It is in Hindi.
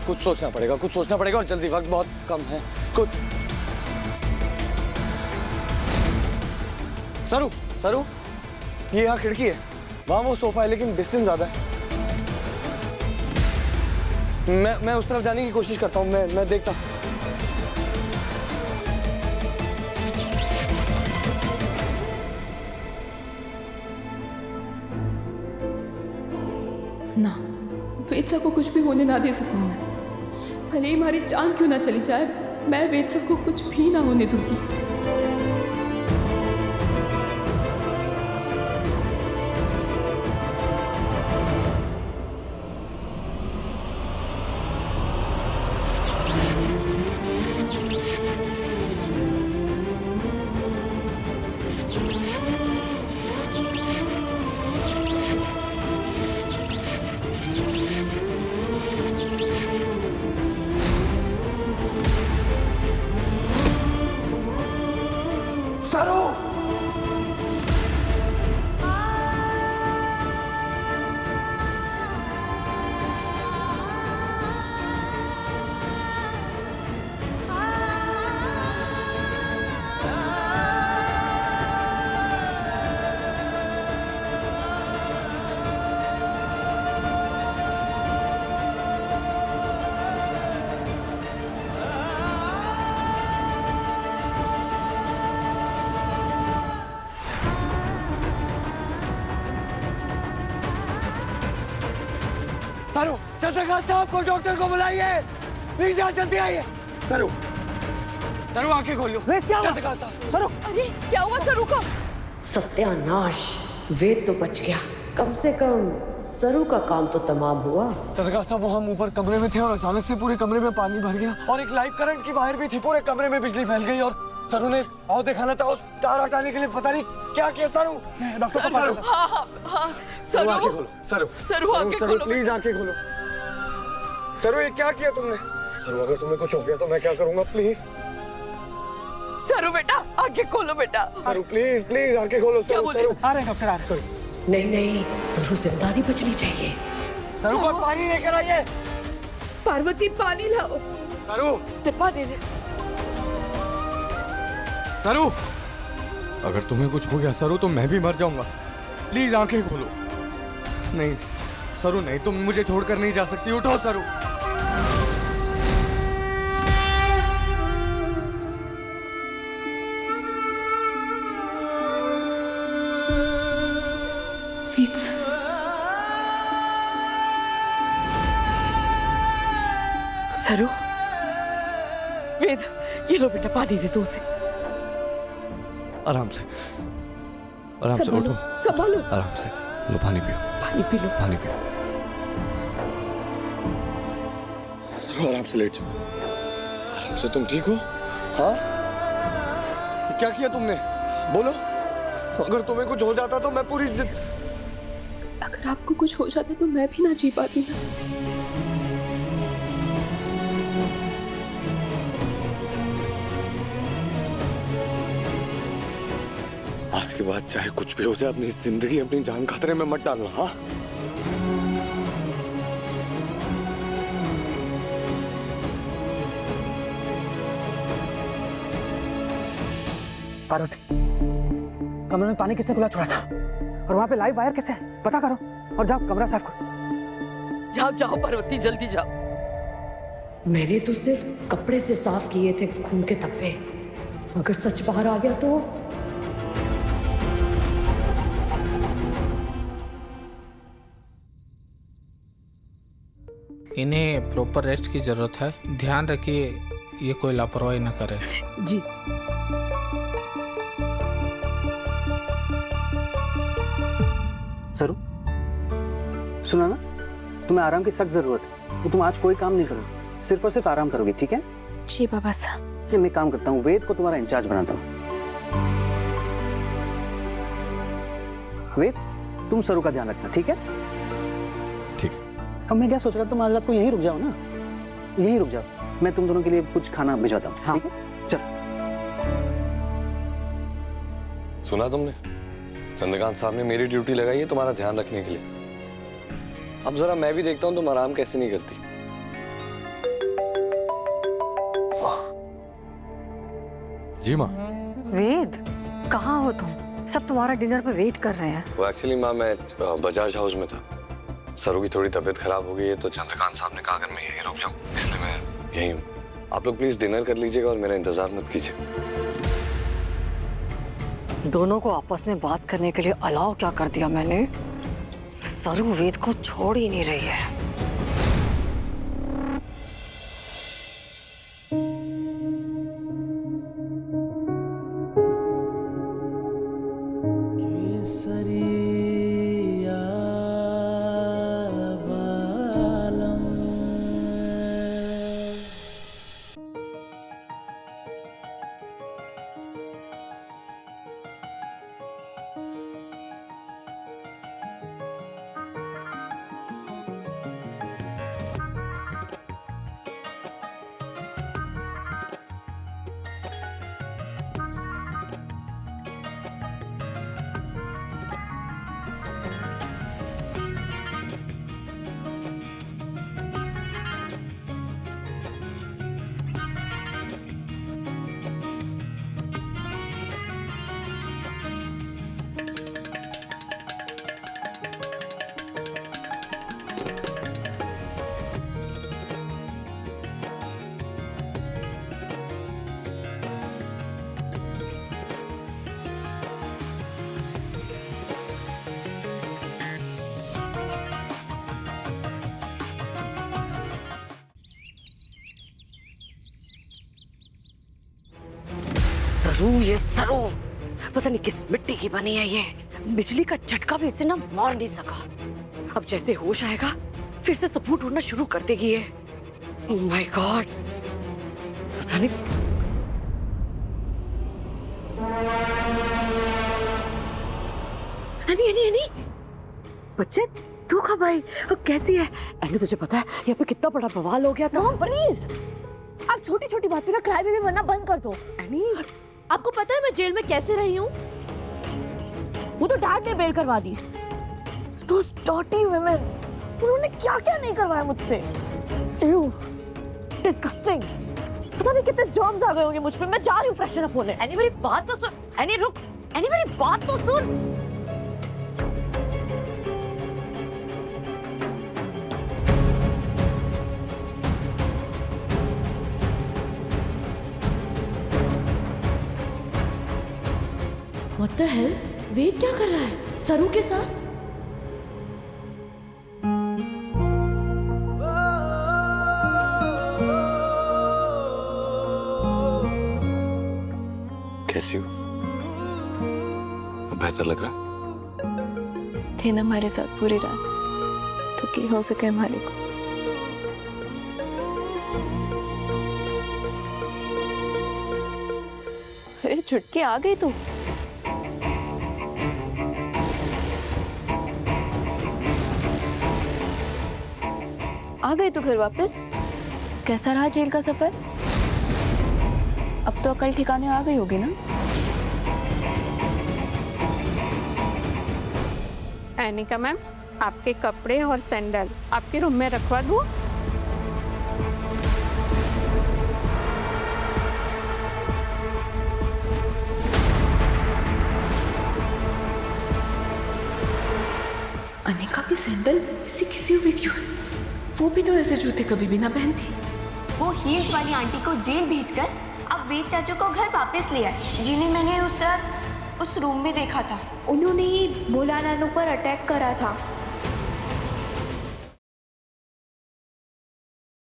कुछ सोचना पड़ेगा, कुछ सोचना पड़ेगा और जल्दी, वक्त बहुत कम है। कुछ सरू, सरू, ये यहाँ खिड़की है, वहां वो सोफा है, लेकिन डिस्टेंस ज्यादा है। मैं उस तरफ जाने की कोशिश करता हूँ, मैं देखता हूँ। ना, वेदसा को कुछ भी होने ना दे सकूं मैं। भले ही हमारी जान क्यों ना चली जाए, मैं वेदसा को कुछ भी ना होने दूंगी। सरू, चंद्रकांत साहब को, डॉक्टर को बुलाइए, प्लीज यहाँ जल्दी आइए। सरू, सरू आंखें खोलो। चंद्रकांत साहब। सरू, अरे क्या हुआ सरू को? सत्यानाश, वेद तो बच गया। कम से कम सरू का काम तो तमाम हुआ। चंद्रकांत साहब, वो हम ऊपर कमरे में थे और अचानक से पूरे कमरे में पानी भर गया और एक लाइव करंट की वायर भी थी, पूरे कमरे में बिजली फैल गई और सरू ने और दिखाना था उस तार हटाने के लिए पता नहीं क्या किया। सरू, डॉक्टर को सरू, हाँ, सरू आंखें खोलो। सरू, सरू आंखें खोलो, प्लीज आंखें खोलो। सरू, ये क्या किया तुमने? सरू, अगर तुम्हें कुछ हो गया तो मैं क्या करूंगा? प्लीज सरू बेटा, आंखें खोलो बेटा। सरू, प्लीज प्लीज आंखें खोलो। सरू, सरू आ रहे हैं डॉक्टर, आ रहे हैं। नहीं नहीं, सरू जिंदा नहीं बचनी चाहिए। सरू को पानी लेकर आइए। पार्वती पानी लाओ। सरू, पानी ले। सरू, अगर तुम्हें कुछ हो गया सरू तो मैं भी मर जाऊंगा। प्लीज आंखें खोलो। नहीं सरू, नहीं, तुम मुझे छोड़कर नहीं जा सकती। उठो सरू। सरू, वेद, ये लो बेटा पानी दे दो उसे। आराम से, आराम से उठो, संभालो। आराम से लो, पानी पियो, पानी पी लो। पानी पियो। सरू, आराम से लेट जाओ, आराम से। तुम ठीक हो? हाँ, क्या किया तुमने? बोलो। अगर तुम्हें कुछ हो जाता तो मैं पूरी अगर आपको कुछ हो जाता तो मैं भी ना जी पाती ना। आज के बाद चाहे कुछ भी हो जाए, अपनी जिंदगी, अपनी जान खतरे में मत डालना। हाँ, पार्वती, कमरे में पानी किसने खुला छोड़ा था और वहां पे लाइव वायर कैसे है? पता करो और जाओ कमरा साफ करो। जाओ जाओ पार्वती, जल्दी जाओ। मैंने तो सिर्फ कपड़े से साफ किए थे खून के धब्बे। अगर सच बाहर आ गया तो इन्हें प्रॉपर रेस्ट की जरूरत है। ध्यान रखिए ये कोई लापरवाही न करे। जी। सरू, सुना ना, तुम्हें आराम की सख्त जरूरत है, तो तुम आज कोई काम नहीं करोगे, सिर्फ और सिर्फ आराम करोगे, ठीक है? जी बाबा साहब। मैं काम करता हूँ, वेद को तुम्हारा इंचार्ज बनाता हूँ। वेद, तुम सरू का ध्यान रखना, ठीक है? ठीक है। अब मैं क्या सोच रहा था, तुम आज रात को यहीं रुक जाओ ना, यहीं रुक जाओ, मैं तुम दोनों के लिए कुछ खाना भिजवाता हूँ। हाँ। ठीक है, चलो। सुना तुमने? चंद्रकांत साहब ने मेरी ड्यूटी लगाई है तुम्हारा ध्यान रखने के लिए। अब जरा मैं भी देखता हूँ तुम आराम कैसे नहीं करती। जी माँ। वेद, कहाँ हो तुम? सब तुम्हारा डिनर पे वेट कर रहे हैं। वो एक्चुअली माँ मैं बजाज हाउस में था। सरू की थोड़ी तबीयत खराब हो गई है तो चंद्रकांत साहब ने कहा अगर मैं यहीं रुक जाऊँ, इसलिए मैं यहीं हूँ। आप लोग प्लीज डिनर कर लीजिएगा और मेरा इंतजार मत कीजिए। दोनों को आपस में बात करने के लिए अलाउ क्या कर दिया मैंने? सरू वेद को छोड़ ही नहीं रही है। ये सरू पता नहीं किस मिट्टी की बनी है ये। बिजली का झटका भी इसे ना मार नहीं सका। अब जैसे होश आएगा फिर से सबूत ढूंढना शुरू कर देगी ये। ओह माय गॉड, पता नहीं। एनी बच्चे तू कब आई? कैसी है? एनी तुझे पता है यहाँ पे कितना बड़ा बवाल हो गया था? प्लीज आप छोटी छोटी बात पे ना क्राई बेबी बनना बंद कर दो। एनी आपको पता है मैं जेल में कैसे रही हूँ? वो तो डैड ने बेल करवा दी। Those dirty women, उन्होंने क्या क्या नहीं करवाया मुझसे। Ew, disgusting। पता नहीं कितने जर्म्स आ गए होंगे मुझ पे। मैं जा रही हूँ फ्रेशन अप होने। एनी मेरी बात तो सुन। एनी रुक, एनी मेरी बात तो सुन। What the hell? वेद क्या कर रहा है सरू के साथ? कैसी हो? अब बेहतर लग रहा? थे ना हमारे साथ पूरी रात, तो क्या हो सके हमारे को। अरे छुटके आ गई तू। आ गए तो घर वापस। कैसा रहा जेल का सफर? अब तो अकल ठिकाने आ गई होगी ना? एनिका मैम, आपके कपड़े और सैंडल आपके रूम में रखवा दूँ? अनिका की सैंडल इसी किसी हुई क्यों है? वो भी तो ऐसे जूते कभी भी ना पहनती। वो हील्स वाली आंटी को जेल भेजकर अब वेद चाचू को घर वापस लिया है, जिन्हें मैंने उस रात उस रूम में देखा था। उन्होंने ही भोला नानू पर अटैक करा था।